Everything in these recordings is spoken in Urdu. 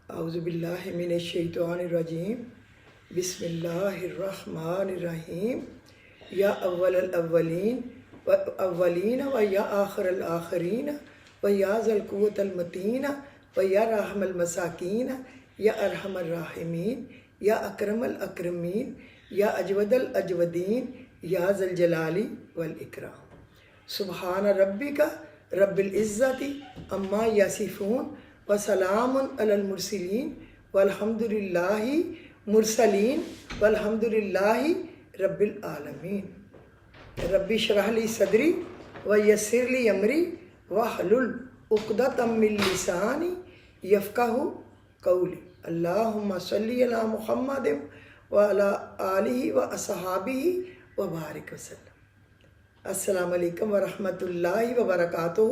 اعوذ باللہ من الشیطان الرجیم بسم اللہ الرحمن الرحیم یا اول الاولین و اولین و یا آخر الآخرین و یا ذا القوة المتین و یا رحم المساکین یا ارحم الراحمین یا اکرم الاکرمین یا اجود الاجودین یا ذا الجلال والاکرام۔ سبحان ربک رب العزت عما یصفون وسلام علی المرسلین والحمد للہ مرسلین والحمد للہ رب العالمین۔ رب اشرح لی صدری ویسر لی امری واحلل عقدۃ من لسانی یفقہوا قولی۔ اللہم صلی علی محمد وعلی آلہ واصحابہ وبارک وسلم۔ السلام علیکم ورحمۃ اللہ وبرکاتہ۔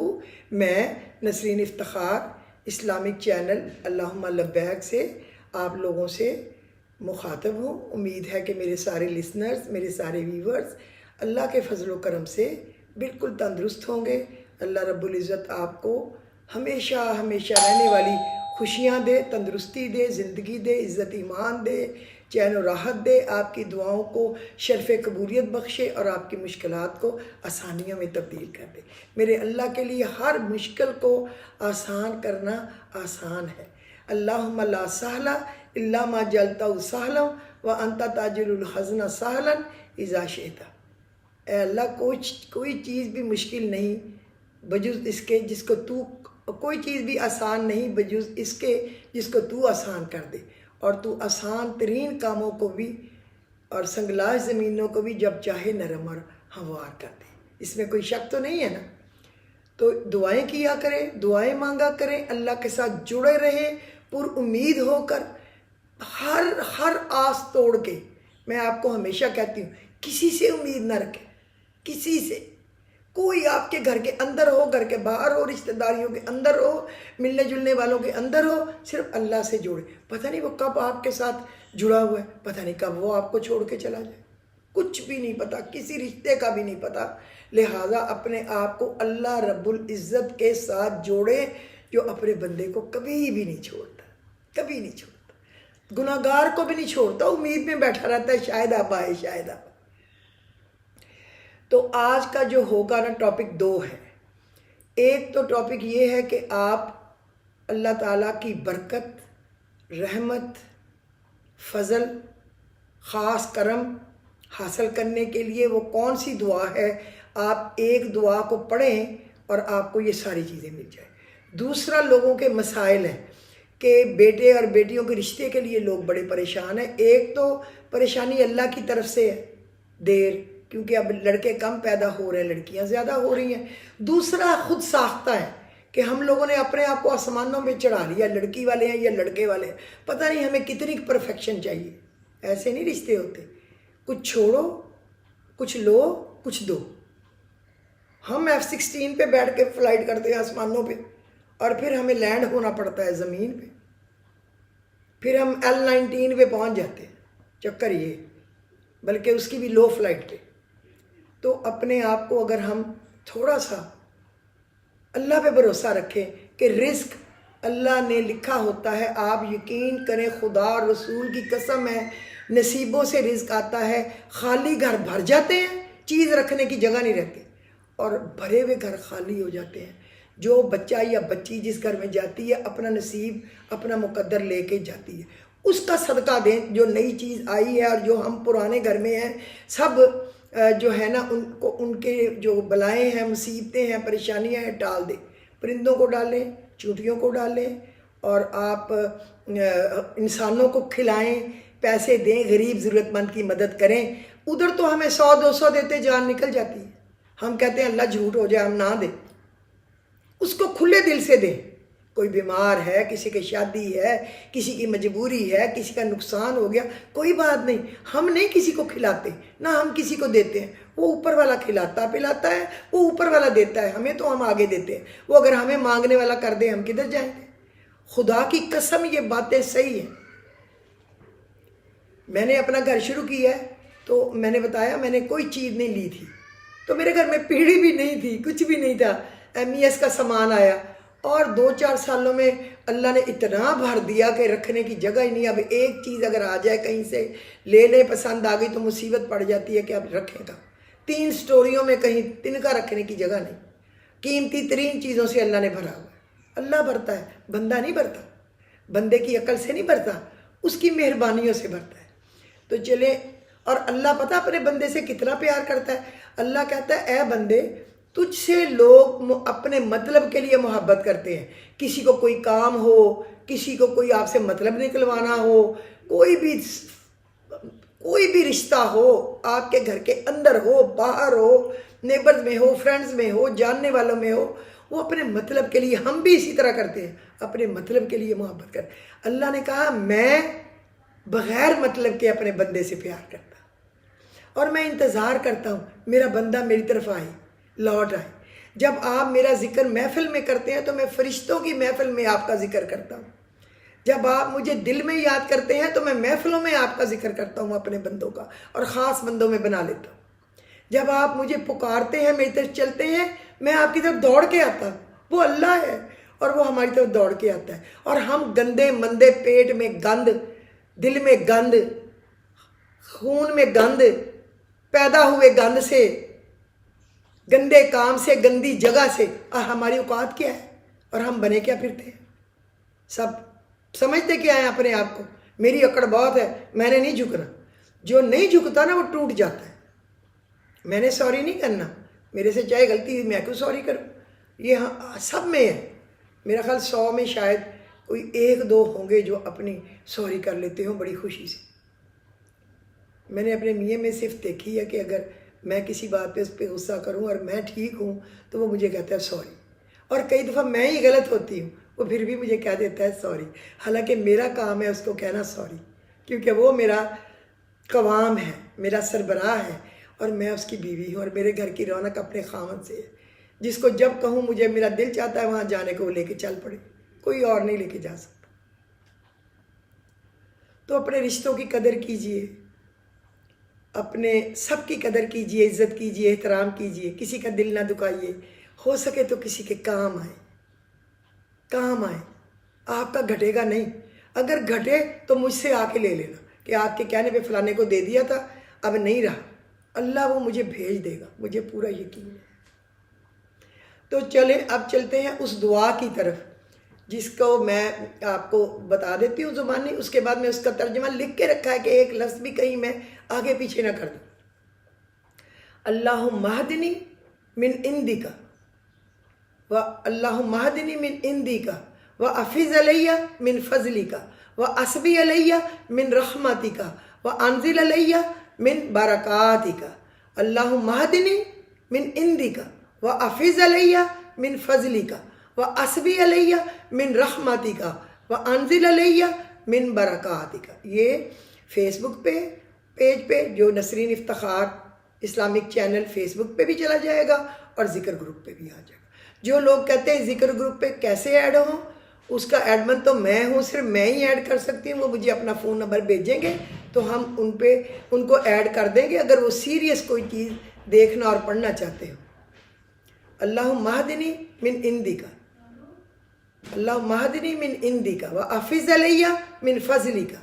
میں نسرین افتخار اسلامک چینل اللہم لبیک سے آپ لوگوں سے مخاطب ہوں۔ امید ہے کہ میرے سارے لسنرز، میرے سارے ویورز اللہ کے فضل و کرم سے بالکل تندرست ہوں گے۔ اللہ رب العزت آپ کو ہمیشہ ہمیشہ رہنے والی خوشیاں دے، تندرستی دے، زندگی دے، عزت ایمان دے، چین و راحت دے، آپ کی دعاؤں کو شرف قبولیت بخشے اور آپ کی مشکلات کو آسانیوں میں تبدیل کر دے۔ میرے اللہ کے لیے ہر مشکل کو آسان کرنا آسان ہے۔ اللہم لا سہل الا ما جعلتہ سہلا وانت تجعل الحزن سہلا اذا شئت۔ اے اللہ، کوئی چیز بھی مشکل نہیں بجز اس کے جس کو تو، کوئی چیز بھی آسان نہیں بجز اس کے جس کو تو آسان کر دے، اور تو آسان ترین کاموں کو بھی اور سنگلاش زمینوں کو بھی جب چاہے نرم اور ہموار کر دے۔ اس میں کوئی شک تو نہیں ہے نا؟ تو دعائیں کیا کریں، دعائیں مانگا کریں، اللہ کے ساتھ جڑے رہیں پر امید ہو کر، ہر آس توڑ کے۔ میں آپ کو ہمیشہ کہتی ہوں، کسی سے امید نہ رکھیں، کسی سے۔ کوئی آپ کے گھر کے اندر ہو، گھر کے باہر ہو، رشتہ داریوں کے اندر ہو، ملنے جلنے والوں کے اندر ہو، صرف اللہ سے جوڑے۔ پتہ نہیں وہ کب آپ کے ساتھ جڑا ہوا ہے، پتہ نہیں کب وہ آپ کو چھوڑ کے چلا جائے، کچھ بھی نہیں پتہ، کسی رشتے کا بھی نہیں پتہ۔ لہٰذا اپنے آپ کو اللہ رب العزت کے ساتھ جوڑے، جو اپنے بندے کو کبھی بھی نہیں چھوڑتا، کبھی نہیں چھوڑتا، گناہ گار کو بھی نہیں چھوڑتا، امید میں بیٹھا رہتا ہے شاید آپ آئے، شاید آپ۔ تو آج کا جو ہوگا نا ٹاپک دو ہے۔ ایک تو ٹاپک یہ ہے کہ آپ اللہ تعالیٰ کی برکت، رحمت، فضل، خاص کرم حاصل کرنے کے لیے وہ کون سی دعا ہے، آپ ایک دعا کو پڑھیں اور آپ کو یہ ساری چیزیں مل جائیں۔ دوسرا لوگوں کے مسائل ہیں کہ بیٹے اور بیٹیوں کے رشتے کے لیے لوگ بڑے پریشان ہیں۔ ایک تو پریشانی اللہ کی طرف سے ہے، دیر، کیونکہ اب لڑکے کم پیدا ہو رہے ہیں، لڑکیاں زیادہ ہو رہی ہیں۔ دوسرا خود ساختہ ہے کہ ہم لوگوں نے اپنے آپ کو آسمانوں میں چڑھا لیا، لڑکی والے ہیں یا لڑکے والے ہیں، پتہ نہیں ہمیں کتنی پرفیکشن چاہیے۔ ایسے نہیں رشتے ہوتے، کچھ چھوڑو، کچھ لو، کچھ دو۔ ہم F-16 پہ بیٹھ کے فلائٹ کرتے ہیں آسمانوں پہ، اور پھر ہمیں لینڈ ہونا پڑتا ہے زمین پہ، پھر ہم L-19 پہ پہنچ جاتے ہیں۔ چکر یہ، بلکہ اس کی بھی لو فلائٹ پہ۔ تو اپنے آپ کو اگر ہم تھوڑا سا اللہ پہ بھروسہ رکھیں کہ رزق اللہ نے لکھا ہوتا ہے، آپ یقین کریں، خدا اور رسول کی قسم ہے، نصیبوں سے رزق آتا ہے۔ خالی گھر بھر جاتے ہیں، چیز رکھنے کی جگہ نہیں رہتی، اور بھرے ہوئے گھر خالی ہو جاتے ہیں۔ جو بچہ یا بچی جس گھر میں جاتی ہے، اپنا نصیب، اپنا مقدر لے کے جاتی ہے، اس کا صدقہ دیں۔ جو نئی چیز آئی ہے اور جو ہم پرانے گھر میں ہیں، سب جو ہے نا ان کے جو بلائیں ہیں، مصیبتیں ہیں، پریشانیاں ہیں، ٹال دیں۔ پرندوں کو ڈالیں، چونٹیوں کو ڈالیں، اور آپ انسانوں کو کھلائیں، پیسے دیں، غریب ضرورت مند کی مدد کریں۔ ادھر تو ہمیں 100-200 دیتے جان نکل جاتی ہے، ہم کہتے ہیں اللہ جھوٹ ہو جائے ہم نہ دیں۔ اس کو کھلے دل سے دیں۔ کوئی بیمار ہے، کسی کی شادی ہے، کسی کی مجبوری ہے، کسی کا نقصان ہو گیا، کوئی بات نہیں، ہم نہیں کسی کو کھلاتے، نہ ہم کسی کو دیتے ہیں، وہ اوپر والا کھلاتا پلاتا ہے، وہ اوپر والا دیتا ہے، ہمیں تو ہم آگے دیتے ہیں۔ وہ اگر ہمیں مانگنے والا کر دے، ہم کدھر جائیں گے؟ خدا کی قسم یہ باتیں صحیح ہیں۔ میں نے اپنا گھر شروع کیا ہے تو میں نے بتایا میں نے کوئی چیز نہیں لی تھی، تو میرے گھر میں پیڑھی بھی نہیں تھی، کچھ بھی نہیں تھا۔ MES کا سامان آیا اور 2-4 سالوں میں اللہ نے اتنا بھر دیا کہ رکھنے کی جگہ ہی نہیں. اب ایک چیز اگر آ جائے کہیں سے لینے پسند آ گئی تو مصیبت پڑ جاتی ہے کہ اب رکھے گا. 3 سٹوریوں میں کہیں تنکا رکھنے کی جگہ نہیں. قیمتی ترین چیزوں سے اللہ نے بھرا ہوا ہے. اللہ بھرتا ہے، بندہ نہیں بھرتا. بندے کی عقل سے نہیں بھرتا، اس کی مہربانیوں سے بھرتا ہے. تو چلے، اور اللہ پتہ اپنے بندے سے کتنا پیار کرتا ہے. اللہ کہتا ہے اے بندے، تجھ سے لوگ اپنے مطلب کے لیے محبت کرتے ہیں. کسی کو کوئی کام ہو، کسی کو کوئی آپ سے مطلب نکلوانا ہو، کوئی بھی رشتہ ہو، آپ کے گھر کے اندر ہو، باہر ہو، نیبرز میں ہو، فرینڈز میں ہو، جاننے والوں میں ہو، وہ اپنے مطلب کے لیے، ہم بھی اسی طرح کرتے ہیں، اپنے مطلب کے لیے محبت کرتے. اللہ نے کہا میں بغیر مطلب کے اپنے بندے سے پیار کرتا اور میں انتظار کرتا ہوں میرا بندہ میری طرف آئے، لوٹ آئے. جب آپ میرا ذکر محفل میں کرتے ہیں تو میں فرشتوں کی محفل میں آپ کا ذکر کرتا ہوں. جب آپ مجھے دل میں یاد کرتے ہیں تو میں محفلوں میں آپ کا ذکر کرتا ہوں اپنے بندوں کا، اور خاص بندوں میں بنا لیتا ہوں. جب آپ مجھے پکارتے ہیں، میری طرف چلتے ہیں، میں آپ کی طرف دوڑ کے آتا ہوں. وہ اللہ ہے اور وہ ہماری طرف دوڑ کے آتا ہے. اور ہم گندے مندے، پیٹ میں گند، دل میں گند، خون میں گند، پیدا ہوئے گند سے، گندے کام سے، گندی جگہ سے، ہماری اوقات کیا ہے اور ہم بنے کیا پھرتے ہیں. سب سمجھتے کیا ہیں اپنے آپ کو، میری اکڑ بہت ہے، میں نے نہیں جھکنا. جو نہیں جھکتا نا وہ ٹوٹ جاتا ہے. میں نے سوری نہیں کرنا، میرے سے چاہے غلطی ہوئی، میں کیوں سوری کروں. یہ سب میں ہے. میرا خیال 100 میں شاید کوئی 1-2 ہوں گے جو اپنی سوری کر لیتے ہوں بڑی خوشی سے. میں نے اپنے میاں میں صرف دیکھی ہے کہ اگر میں کسی بات پہ اس پہ غصہ کروں اور میں ٹھیک ہوں تو وہ مجھے کہتا ہے سوری. اور کئی دفعہ میں ہی غلط ہوتی ہوں، وہ پھر بھی مجھے کہہ دیتا ہے سوری. حالانکہ میرا کام ہے اس کو کہنا سوری، کیونکہ وہ میرا قوام ہے، میرا سربراہ ہے، اور میں اس کی بیوی ہوں، اور میرے گھر کی رونق اپنے خاوند سے ہے. جس کو جب کہوں مجھے میرا دل چاہتا ہے وہاں جانے کو، وہ لے کے چل پڑے، کوئی اور نہیں لے کے جا سکتا. تو اپنے رشتوں کی قدر کیجئے، اپنے سب کی قدر کیجئے، عزت کیجئے، احترام کیجئے، کسی کا دل نہ دکھائیے. ہو سکے تو کسی کے کام آئے، کام آئے. آپ کا گھٹے گا نہیں. اگر گھٹے تو مجھ سے آ کے لے لینا کہ آپ کے کہنے پہ فلانے کو دے دیا تھا، اب نہیں رہا. اللہ وہ مجھے بھیج دے گا، مجھے پورا یقین ہے. تو چلیں اب چلتے ہیں اس دعا کی طرف جس کو میں آپ کو بتا دیتی ہوں زبانی. اس کے بعد میں اس کا ترجمہ لکھ کے رکھا ہے کہ ایک لفظ بھی کہیں میں آگے پیچھے نہ کر دوں. اللہم اہدنی من عندک اللہم اہدنی من عندک وافض علی من فضلک واسبی علی من رحمتک وانزل علی من برکاتک. اللہم اہدنی من عندک وافض علی من فضلک واسبی علی من رحمتک وانزل علی من برکاتک. یہ فیس بک پہ پیج پہ جو Nasreen Iftikhar Islamic channel Facebook پہ بھی چلا جائے گا اور ذکر گروپ پہ بھی آ جائے گا. جو لوگ کہتے ہیں ذکر گروپ پہ کیسے ایڈ ہوں، اس کا ایڈمن تو میں ہوں، صرف میں ہی ایڈ کر سکتی ہوں. وہ مجھے اپنا فون نمبر بھیجیں گے تو ہم ان کو ایڈ کر دیں گے اگر وہ سیریس کوئی چیز دیکھنا اور پڑھنا چاہتے ہو. اللہم اہدنی من عندک، اللہم اہدنی من عندک وافض علی من فضلک.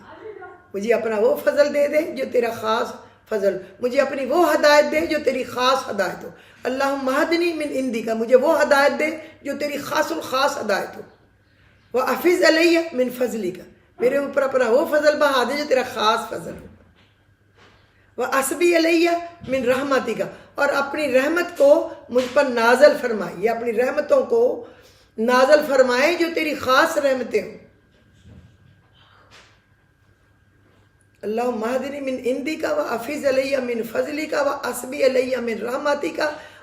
مجھے اپنا وہ فضل دے دے جو تیرا خاص فضل، مجھے اپنی وہ ہدایت دے جو تیری خاص ہدایت ہو. اللہم اہدنی من عندک، مجھے وہ ہدایت دے جو تیری خاص الخاص ہدایت ہو. وافض علی من فضلک، میرے اوپر اپنا وہ فضل بہا دے جو تیرا خاص فضل ہو. واسبی علی من رحمتک، اور اپنی رحمت کو مجھ پر نازل فرمائی، یا اپنی رحمتوں کو نازل فرمائے جو تیری خاص رحمتیں ہوں. اللہم اہدنی من عندک وافض علی من فضلک واسبی علی من رحمتک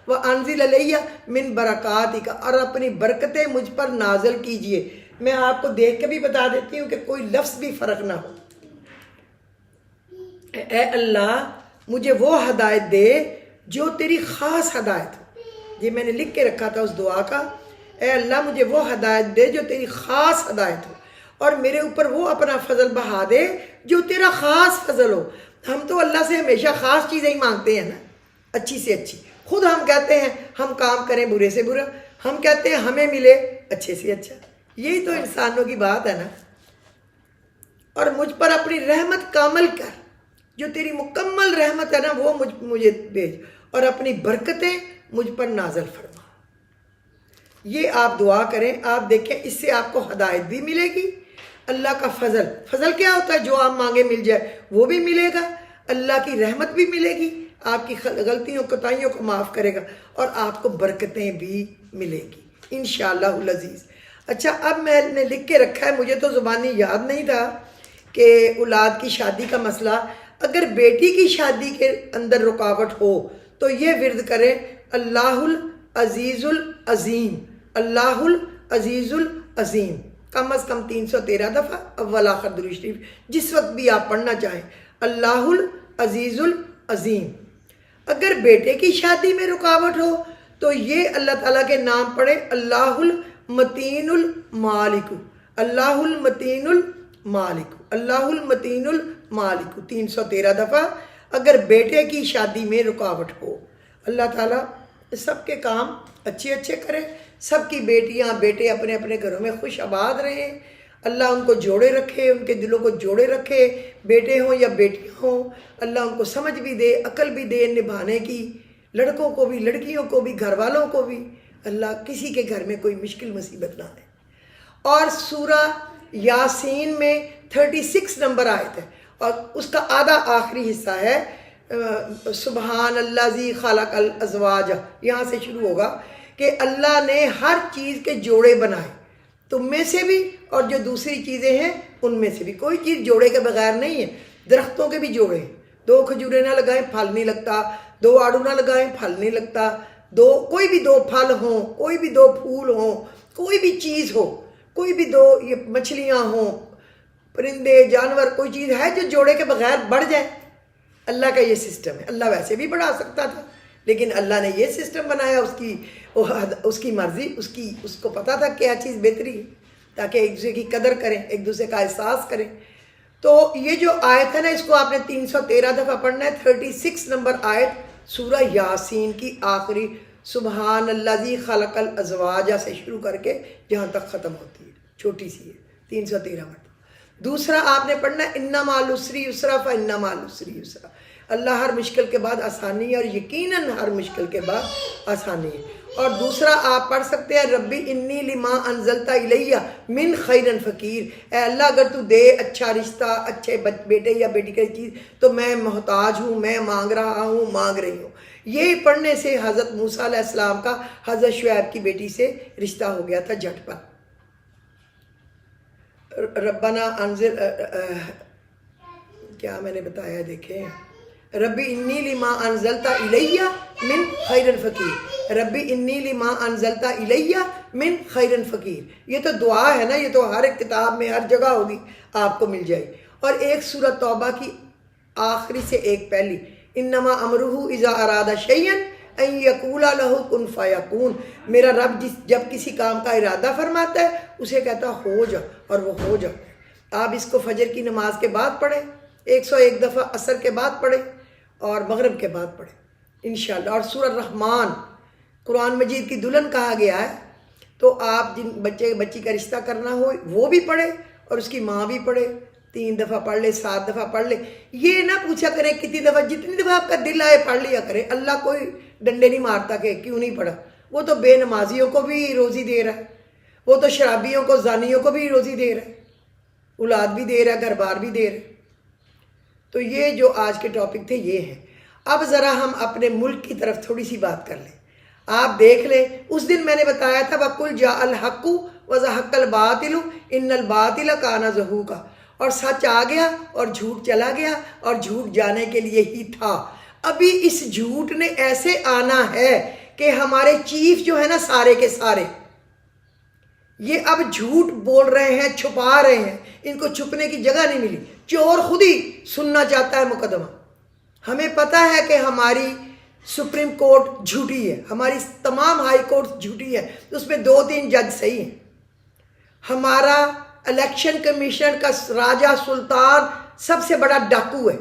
وانزل علی من برکاتک، اور اپنی برکتیں مجھ پر نازل کیجئے. میں آپ کو دیکھ کے بھی بتا دیتی ہوں کہ کوئی لفظ بھی فرق نہ ہو. اے اللہ مجھے وہ ہدایت دے جو تیری خاص ہدایت ہو. یہ میں نے لکھ کے رکھا تھا اس دعا کا. اے اللہ مجھے وہ ہدایت دے جو تیری خاص ہدایت ہو، اور میرے اوپر وہ اپنا فضل بہا دے جو تیرا خاص فضل ہو. ہم تو اللہ سے ہمیشہ خاص چیزیں ہی مانگتے ہیں نا، اچھی سے اچھی. خود ہم کہتے ہیں ہم کام کریں برے سے برا، ہم کہتے ہیں ہمیں ملے اچھے سے اچھا. یہی تو انسانوں کی بات ہے نا. اور مجھ پر اپنی رحمت کامل کر، جو تیری مکمل رحمت ہے نا وہ مجھے بھیج، اور اپنی برکتیں مجھ پر نازل فرما. یہ آپ دعا کریں، آپ دیکھیں اس سے آپ کو ہدایت بھی ملے گی. اللہ کا فضل کیا ہوتا ہے؟ جو آپ مانگے مل جائے وہ بھی ملے گا. اللہ کی رحمت بھی ملے گی، آپ کی غلطیوں کوتاہیوں کو معاف کرے گا، اور آپ کو برکتیں بھی ملے گی انشاءاللہ العزیز. اچھا، اب میں نے لکھ کے رکھا ہے، مجھے تو زبانی یاد نہیں تھا، کہ اولاد کی شادی کا مسئلہ. اگر بیٹی کی شادی کے اندر رکاوٹ ہو تو یہ ورد کریں، اللہ العزیز العظیم، اللہ العزیز العظیم، کم از کم 313 دفعہ اول آخر درود شریف جس وقت بھی آپ پڑھنا چاہیں. اللہ العزیز العظیم. اگر بیٹے کی شادی میں رکاوٹ ہو تو یہ اللہ تعالیٰ کے نام پڑھیں، اللہ المتین المالک، اللہ المتین المالک، اللہ المتین المالک 313 دفعہ اگر بیٹے کی شادی میں رکاوٹ ہو. اللہ تعالیٰ سب کے کام اچھے اچھے کرے، سب کی بیٹیاں بیٹے اپنے اپنے گھروں میں خوش آباد رہیں. اللہ ان کو جوڑے رکھے، ان کے دلوں کو جوڑے رکھے، بیٹے ہوں یا بیٹیاں ہوں. اللہ ان کو سمجھ بھی دے، عقل بھی دے نبھانے کی، لڑکوں کو بھی لڑکیوں کو بھی گھر والوں کو بھی. اللہ کسی کے گھر میں کوئی مشکل مصیبت نہ آئے. اور سورہ یاسین میں 36 نمبر آیت ہے، اور اس کا آدھا آخری حصہ ہے سبحان اللہ ذی خلق الازواج. یہاں سے شروع ہوگا کہ اللہ نے ہر چیز کے جوڑے بنائے، تم میں سے بھی اور جو دوسری چیزیں ہیں ان میں سے بھی. کوئی چیز جوڑے کے بغیر نہیں ہے. درختوں کے بھی جوڑے ہیں، 2 کھجوریں نہ لگائیں پھل نہیں لگتا، 2 آڑو نہ لگائیں پھل نہیں لگتا، کوئی بھی 2 پھل ہوں، کوئی بھی 2 پھول ہوں، کوئی بھی چیز ہو، کوئی بھی 2 یہ مچھلیاں ہوں، پرندے جانور، کوئی چیز ہے جو جوڑے کے بغیر بڑھ جائے؟ اللہ کا یہ سسٹم ہے. اللہ ویسے بھی بڑھا سکتا تھا، لیکن اللہ نے یہ سسٹم بنایا، اس کی مرضی، اس کو پتا تھا کیا چیز بہتری ہے، تاکہ ایک دوسرے کی قدر کریں، ایک دوسرے کا احساس کریں. تو یہ جو آیت ہے نا، اس کو آپ نے 313 دفعہ پڑھنا ہے. 36 نمبر آیت سورہ یاسین کی آخری سبحان اللہ ذی خلق الازواج سے شروع کر کے جہاں تک ختم ہوتی ہے، چھوٹی سی ہے، 313 مرتبہ. دوسرا آپ نے پڑھنا ہے ان مع العسر یسرا فان مع العسر یسرا. اللہ ہر مشکل کے بعد آسانی ہے، اور یقیناً ہر مشکل کے بعد آسانی ہے. اور دوسرا آپ پڑھ سکتے ہیں ربی انی لما انزلتا الیہ من خیر فقیر. اے اللہ اگر تو دے اچھا رشتہ، اچھے بیٹے یا بیٹی کی چیز، تو میں محتاج ہوں، میں مانگ رہا ہوں، مانگ رہی ہوں. یہ پڑھنے سے حضرت موسیٰ علیہ السلام کا حضرت شعیب کی بیٹی سے رشتہ ہو گیا تھا جھٹ پر. ربنا انزل کیا میں نے بتایا دیکھیں، ربی انی لما انزلتا الیہ من خیر فقیر، ربی انی لما انزلتا الیہ من خیر فقیر. یہ تو دعا ہے نا، یہ تو ہر ایک کتاب میں ہر جگہ ہوگی، آپ کو مل جائے. اور ایک سورہ توبہ کی آخری سے ایک پہلی، انما امرہ اذا اراد شیئا ان یقول لہ کن فیکون. میرا رب جب کسی کام کا ارادہ فرماتا ہے اسے کہتا ہو جا، اور وہ ہو جاتا ہے. آپ اس کو فجر کی نماز کے بعد پڑھیں، 101 دفعہ عصر کے بعد پڑھیں، اور مغرب کے بعد پڑھیں انشاءاللہ. اور سورہ الرحمن قرآن مجید کی دلہن کہا گیا ہے، تو آپ جن بچی کا رشتہ کرنا ہو وہ بھی پڑھے، اور اس کی ماں بھی پڑھے. 3 دفعہ پڑھ لے، 7 دفعہ پڑھ لے. یہ نہ پوچھا کریں کتنی دفعہ، جتنی دفعہ آپ کا دل آئے پڑھ لیا کریں. اللہ کوئی ڈنڈے نہیں مارتا کہ کیوں نہیں پڑھا. وہ تو بے نمازیوں کو بھی روزی دے رہا ہے، وہ تو شرابیوں کو، زانیوں کو بھی روزی دے رہا ہے، اولاد بھی دے رہا ہے، گھر بار بھی دے رہا ہے. تو یہ جو آج کے ٹاپک تھے یہ ہیں. اب ذرا ہم اپنے ملک کی طرف تھوڑی سی بات کر لیں. آپ دیکھ لیں، اس دن میں نے بتایا تھا وَقُلْ جَاءَ الْحَقُّ وَزَهَقَ الْبَاطِلُ إِنَّ الْبَاطِلَ كَانَ زَهُوقًا. اور سچ آ گیا اور جھوٹ چلا گیا، اور جھوٹ جانے کے لیے ہی تھا. ابھی اس جھوٹ نے ایسے آنا ہے کہ ہمارے چیف جو ہے نا سارے کے سارے، یہ اب جھوٹ بول رہے ہیں، چھپا رہے ہیں. ان کو چھپنے کی جگہ نہیں ملی. چور خود ہی سننا چاہتا ہے مقدمہ. ہمیں پتہ ہے کہ ہماری سپریم کورٹ جھوٹی ہے، ہماری تمام ہائی کورٹ جھوٹی ہے، اس میں 2-3 جج صحیح ہیں. ہمارا الیکشن کمیشن کا راجہ سلطان سب سے بڑا ڈاکو ہے.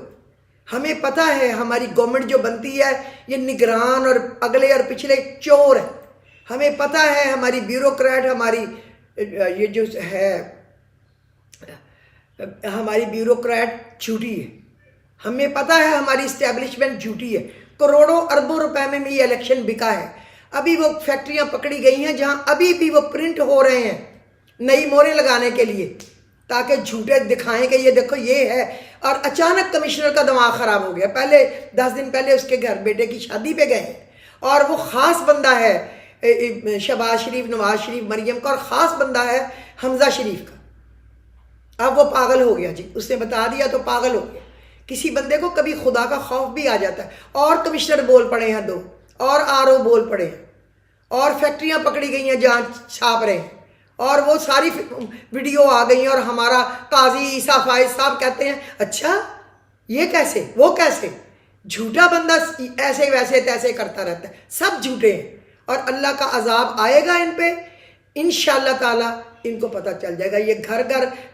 ہمیں پتہ ہے ہماری گورنمنٹ جو بنتی ہے یہ نگران اور اگلے اور پچھلے چور ہیں. ہمیں پتہ ہے ہماری بیوروکریٹ، ہماری یہ جو ہے ہماری بیوروکریٹ جھوٹی ہے، ہمیں پتہ ہے ہماری اسٹیبلشمنٹ جھوٹی ہے، کروڑوں اربوں روپے میں بھی یہ الیکشن بکا ہے۔ ابھی وہ فیکٹریاں پکڑی گئی ہیں جہاں ابھی بھی وہ پرنٹ ہو رہے ہیں نئی موریں لگانے کے لیے، تاکہ جھوٹے دکھائیں کہ یہ دیکھو یہ ہے۔ اور اچانک کمشنر کا دماغ خراب ہو گیا، پہلے 10 دن پہلے اس کے گھر بیٹے کی شادی پہ گئے ہیں، اور وہ خاص بندہ ہے شہباز شریف، نواز شریف، مریم کا، اور خاص بندہ ہے حمزہ شریف کا۔ اب وہ پاگل ہو گیا جی، اس نے بتا دیا تو پاگل ہو گیا۔ کسی بندے کو کبھی خدا کا خوف بھی آ جاتا ہے۔ اور کمشنر بول پڑے ہیں 2، اور RO بول پڑے ہیں، اور فیکٹریاں پکڑی گئی ہیں جہاں چھاپ رہے ہیں، اور وہ ساری ویڈیو آ گئی ہیں، اور ہمارا قاضی عیسیٰ فائز صاحب کہتے ہیں اچھا یہ کیسے وہ کیسے۔ جھوٹا بندہ ایسے ویسے تیسے کرتا رہتا ہے، سب جھوٹے ہیں، اور اللہ کا عذاب آئے گا ان پہ انشاءاللہ تعالی۔ ان کو پتہ چل جائے گا، یہ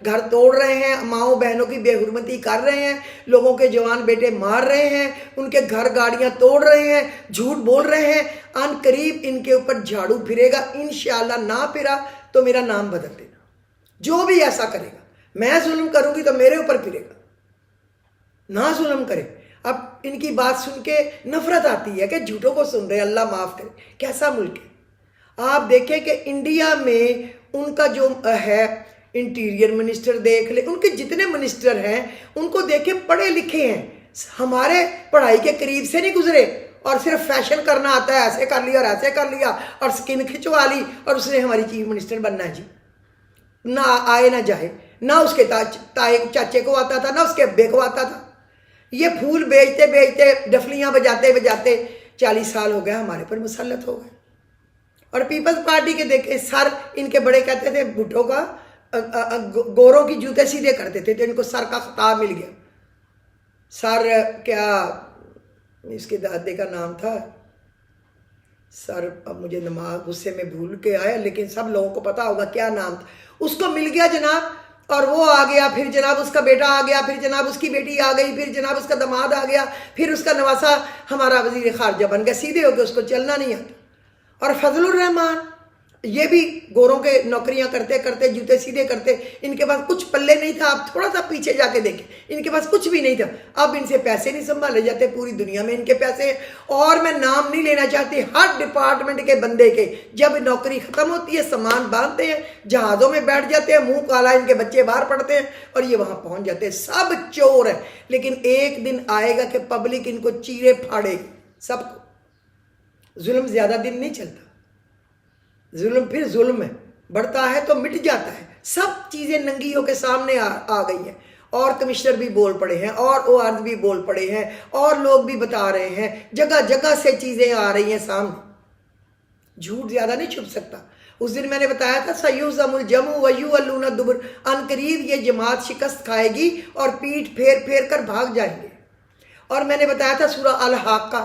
گھر توڑ رہے ہیں، ماؤں بہنوں کی بے حرمتی کر رہے ہیں، لوگوں کے جوان بیٹے مار رہے ہیں، ان کے گھر گاڑیاں توڑ رہے ہیں، جھوٹ بول رہے ہیں۔ ان قریب ان کے اوپر جھاڑو پھرے گا انشاءاللہ، نہ پھرا تو میرا نام بدل دینا۔ جو بھی ایسا کرے گا، میں ظلم کروں گی تو میرے اوپر پھرے گا، نہ ظلم کرے۔ اب ان کی بات سن کے نفرت آتی ہے کہ جھوٹوں کو سن رہے، اللہ معاف کرے، کیسا ملک ہے۔ آپ دیکھیں کہ انڈیا میں ان کا جو ہے انٹیریئر منسٹر دیکھ لیں، ان کے جتنے منسٹر ہیں ان کو دیکھیں پڑھے لکھے ہیں، ہمارے پڑھائی کے قریب سے نہیں گزرے، اور صرف فیشن کرنا آتا ہے، ایسے کر لیا اور ایسے کر لیا اور سکن کھچوا لی، اور اس نے ہماری چیف منسٹر بننا ہے جی۔ نہ آئے نہ جائے، نہ اس کے چاچے کو آتا تھا، نہ اس کے ابے کو آتا تھا۔ یہ پھول بیچتے بیچتے، ڈفلیاں بجاتے بجاتے 40 سال ہو گئے ہمارے پر مسلط ہو گئے۔ اور پیپلز پارٹی کے دیکھیں سر ان کے بڑے کہتے تھے بھٹو کا گوروں کی جوتے سیدھے کرتے تھے، تو ان کو سر کا خطاب مل گیا۔ سر کیا اس کے دادے کا نام تھا سر، اب مجھے دماغ غصے میں بھول کے آیا، لیکن سب لوگوں کو پتا ہوگا کیا نام تھا۔ اس کو مل گیا جناب، اور وہ آ گیا، پھر جناب اس کا بیٹا آ گیا، پھر جناب اس کی بیٹی آ گئی، پھر جناب اس کا داماد آ گیا، پھر اس کا نواسا ہمارا وزیر خارجہ بن گیا، سیدھے ہو کے، اس کو چلنا نہیں آتا۔ اور فضل الرحمان یہ بھی گوروں کے نوکریاں کرتے کرتے، جوتے سیدھے کرتے، ان کے پاس کچھ پلے نہیں تھا۔ آپ تھوڑا سا پیچھے جا کے دیکھیں، ان کے پاس کچھ بھی نہیں تھا۔ اب ان سے پیسے نہیں سنبھالے جاتے، پوری دنیا میں ان کے پیسے ہیں، اور میں نام نہیں لینا چاہتی، ہر ڈپارٹمنٹ کے بندے کے جب نوکری ختم ہوتی ہے سامان باندھتے ہیں، جہازوں میں بیٹھ جاتے ہیں، منہ کالا، ان کے بچے باہر پڑتے ہیں، اور یہ وہاں پہنچ جاتے ہیں۔ سب چور ہیں، لیکن ایک دن آئے گا کہ پبلک ان کو چیرے پھاڑے گی، سب کو۔ ظلم زیادہ دن نہیں چلتا، ظلم پھر ظلم ہے، بڑھتا ہے تو مٹ جاتا ہے۔ سب چیزیں ننگیوں کے سامنے آ گئی ہیں، اور کمشنر بھی بول پڑے ہیں، اور ORs بھی بول پڑے ہیں، اور لوگ بھی بتا رہے ہیں، جگہ جگہ سے چیزیں آ رہی ہیں سامنے۔ جھوٹ زیادہ نہیں چھپ سکتا۔ اس دن میں نے بتایا تھا سیہزم الجمع ویولون الدبر، ان قریب یہ جماعت شکست کھائے گی اور پیٹ پھیر پھیر کر بھاگ جائیں گے۔ اور میں نے بتایا تھا سورہ الحاقہ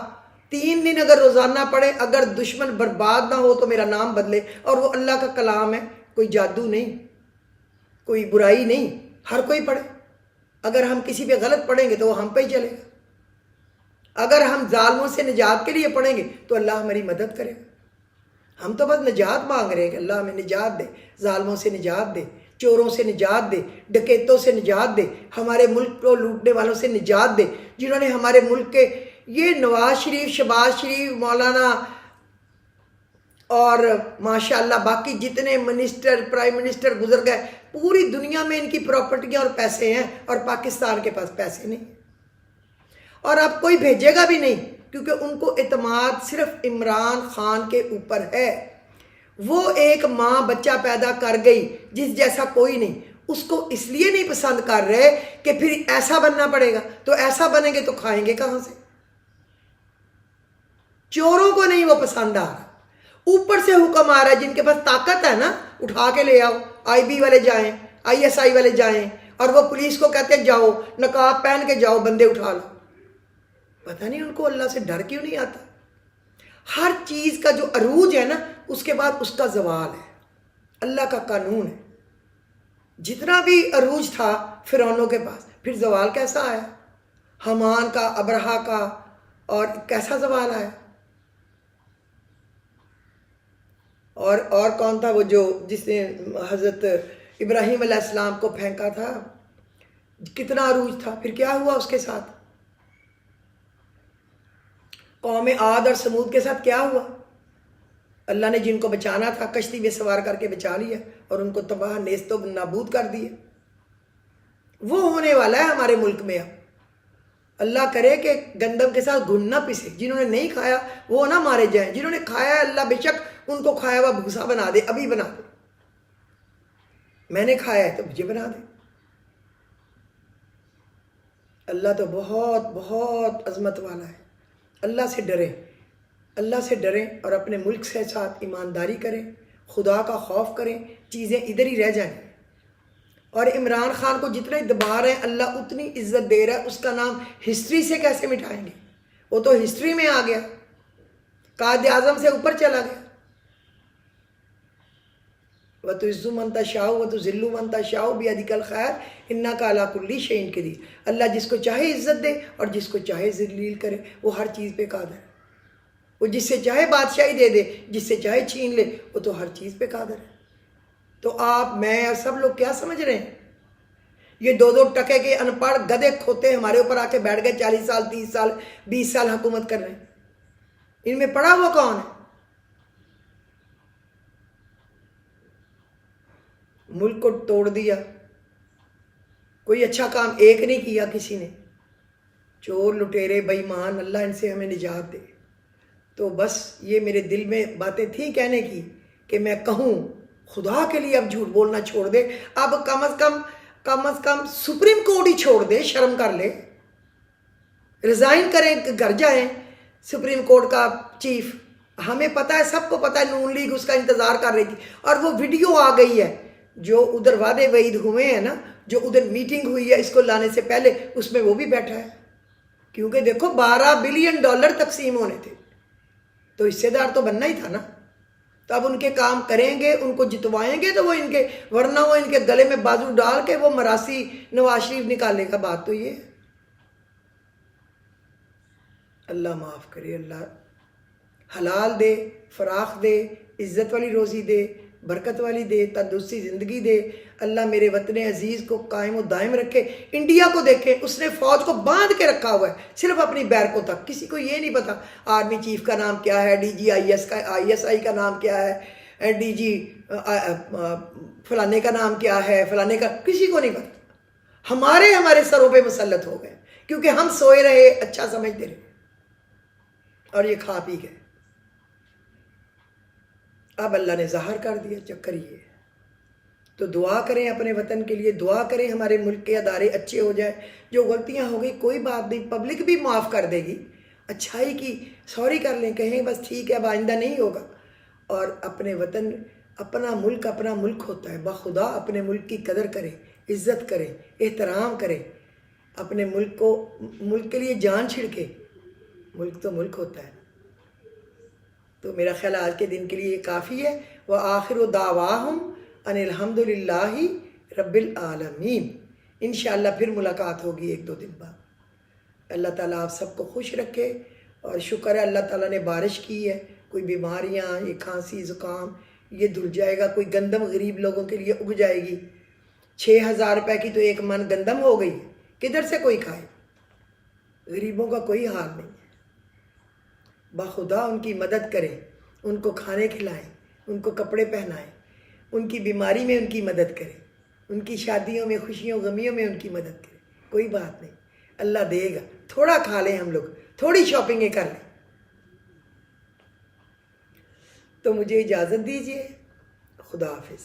3 دن اگر روزانہ پڑھے، اگر دشمن برباد نہ ہو تو میرا نام بدلے، اور وہ اللہ کا کلام ہے، کوئی جادو نہیں، کوئی برائی نہیں، ہر کوئی پڑھے۔ اگر ہم کسی پہ غلط پڑھیں گے تو وہ ہم پہ ہی چلے گا، اگر ہم ظالموں سے نجات کے لیے پڑھیں گے تو اللہ ہماری مدد کرے گا۔ ہم تو بس نجات مانگ رہے ہیں کہ اللہ ہمیں نجات دے، ظالموں سے نجات دے، چوروں سے نجات دے، ڈکیتوں سے نجات دے، ہمارے ملک کو لوٹنے والوں سے نجات دے، جنہوں نے ہمارے ملک کے یہ نواز شریف، شہباز شریف، مولانا اور ماشاءاللہ باقی جتنے منسٹر، پرائم منسٹر گزر گئے، پوری دنیا میں ان کی پراپرٹیاں اور پیسے ہیں، اور پاکستان کے پاس پیسے نہیں، اور اب کوئی بھیجے گا بھی نہیں، کیونکہ ان کو اعتماد صرف عمران خان کے اوپر ہے۔ وہ ایک ماں بچہ پیدا کر گئی جس جیسا کوئی نہیں، اس کو اس لیے نہیں پسند کر رہے کہ پھر ایسا بننا پڑے گا، تو ایسا بنیں گے تو کھائیں گے کہاں سے؟ چوروں کو نہیں وہ پسند آ رہا، اوپر سے حکم آ رہا ہے، جن کے پاس طاقت ہے نا اٹھا کے لے آؤ، IB والے جائیں، ISI والے جائیں، اور وہ پولیس کو کہتے ہیں جاؤ نقاب پہن کے جاؤ، بندے اٹھا لو۔ پتہ نہیں ان کو اللہ سے ڈر کیوں نہیں آتا۔ ہر چیز کا جو عروج ہے نا، اس کے بعد اس کا زوال ہے، اللہ کا قانون ہے۔ جتنا بھی عروج تھا فرعونوں کے پاس، پھر زوال کیسا آیا؟ حمان کا، ابرہا کا، اور کیسا زوال آیا؟ اور کون تھا وہ جس نے حضرت ابراہیم علیہ السلام کو پھینکا تھا؟ کتنا عروج تھا، پھر کیا ہوا اس کے ساتھ؟ قوم عاد اور سمود کے ساتھ کیا ہوا؟ اللہ نے جن کو بچانا تھا کشتی میں سوار کر کے بچا لیا اور ان کو تباہ نیست و نابود کر دیا۔ وہ ہونے والا ہے ہمارے ملک میں اب۔ اللہ کرے کہ گندم کے ساتھ گھن نہ پسے، جنہوں نے نہیں کھایا وہ نہ مارے جائیں، جنہوں نے کھایا ہے اللہ بے شک ان کو کھایا ہوا بھوسا بنا دے، ابھی بنا دے۔ میں نے کھایا ہے تو مجھے بنا دے۔ اللہ تو بہت بہت عظمت والا ہے۔ اللہ سے ڈریں، اللہ سے ڈریں اور اپنے ملک سے ساتھ ایمانداری کریں، خدا کا خوف کریں، چیزیں ادھر ہی رہ جائیں۔ اور عمران خان کو جتنے دبا رہے ہیں اللہ اتنی عزت دے رہا ہے، اس کا نام ہسٹری سے کیسے مٹائیں گے؟ وہ تو ہسٹری میں آ گیا، قائد اعظم سے اوپر چلا گیا۔ وَتُعِزُّ مَن تَشَاءُ وَتُذِلُّ مَن تَشَاءُ بِيَدِكَ الْخَيْرُ إِنَّكَ عَلَىٰ كُلِّ شَيْءٍ قَدِيرٌ۔ اللہ جس کو چاہے عزت دے اور جس کو چاہے ذلیل کرے، وہ ہر چیز پہ قادر ہے۔ وہ جس سے چاہے بادشاہی دے دے، جس سے چاہے چھین لے، وہ تو ہر چیز پہ قادر ہے۔ تو آپ، میں اور سب لوگ کیا سمجھ رہے ہیں؟ یہ دو ٹکے کے ان پڑھ گدھے کھوتے ہمارے اوپر آ کے بیٹھ گئے، 40 سال 30 سال 20 سال حکومت کر رہے ہیں۔ ان میں پڑھا ہوا کون ہے؟ ملک کو توڑ دیا، کوئی اچھا کام ایک نہیں کیا کسی نے۔ چور لٹیرے بے ایمان، اللہ ان سے ہمیں نجات دے۔ تو بس یہ میرے دل میں باتیں تھیں کہنے کی کہ میں کہوں خدا کے لیے اب جھوٹ بولنا چھوڑ دے، اب کم از کم سپریم کورٹ ہی چھوڑ دے، شرم کر لے، ریزائن کریں، گھر جائیں سپریم کورٹ کا چیف۔ ہمیں پتہ ہے، سب کو پتہ ہے نون لیگ اس کا انتظار کر رہی تھی، اور وہ ویڈیو آ گئی ہے جو ادھر وعدے وعید ہوئے ہیں نا، جو ادھر میٹنگ ہوئی ہے اس کو لانے سے پہلے، اس میں وہ بھی بیٹھا ہے۔ کیونکہ دیکھو $12 بلین تقسیم ہونے تھے، تو حصے دار تو بننا ہی تھا نا۔ تو اب ان کے کام کریں گے، ان کو جتوائیں گے تو وہ ان کے، ورنہ وہ ان کے گلے میں بازو ڈال کے وہ مراسی نواز شریف نکالے گا۔ بات تو یہ ہے۔ اللہ معاف کرے، اللہ حلال دے، فراخ دے، عزت والی روزی دے، برکت والی دے، تندرستی زندگی دے۔ اللہ میرے وطن عزیز کو قائم و دائم رکھے۔ انڈیا کو دیکھیں، اس نے فوج کو باندھ کے رکھا ہوا ہے صرف اپنی بیرکوں تک۔ کسی کو یہ نہیں پتا آرمی چیف کا نام کیا ہے، ڈی جی ISI کا نام کیا ہے، ڈی جی فلانے کا نام کیا ہے، فلانے کا، کسی کو نہیں پتا۔ ہمارے سروں پہ مسلط ہو گئے کیونکہ ہم سوئے رہے، اچھا سمجھتے رہے، اور یہ کھا پی گئے۔ اب اللہ نے ظاہر کر دیا چکر یہ ہے۔ تو دعا کریں اپنے وطن کے لیے، دعا کریں ہمارے ملک کے ادارے اچھے ہو جائیں۔ جو غلطیاں ہو گئی کوئی بات نہیں، پبلک بھی معاف کر دے گی، اچھائی کی سوری کر لیں، کہیں بس ٹھیک ہے اب آئندہ نہیں ہوگا۔ اور اپنے وطن، اپنا ملک ہوتا ہے، بخدا اپنے ملک کی قدر کریں، عزت کریں، احترام کریں، اپنے ملک کے لیے جان چھڑکے۔ ملک تو ملک ہوتا ہے۔ تو میرا خیال آج کے دن کے لیے یہ کافی ہے۔ وآخر دعواہم ان الحمد للہ رب العالمین۔ انشاءاللہ پھر ملاقات ہوگی 1-2 دن بعد۔ اللہ تعالیٰ آپ سب کو خوش رکھے، اور شکر ہے اللہ تعالیٰ نے بارش کی ہے، کوئی بیماریاں، یہ کھانسی زکام یہ دھل جائے گا، کوئی گندم غریب لوگوں کے لیے اگ جائے گی۔ 6000 روپے کی تو 1 من گندم ہو گئی، کدھر سے کوئی کھائے؟ غریبوں کا کوئی حال نہیں ہے۔ بخدا ان کی مدد کریں، ان کو کھانے کھلائیں، ان کو کپڑے پہنائیں، ان کی بیماری میں ان کی مدد کریں، ان کی شادیوں میں، خوشیوں غمیوں میں ان کی مدد کریں۔ کوئی بات نہیں، اللہ دے گا۔ تھوڑا کھا لیں ہم لوگ، تھوڑی شاپنگیں کر لیں۔ تو مجھے اجازت دیجیے، خدا حافظ۔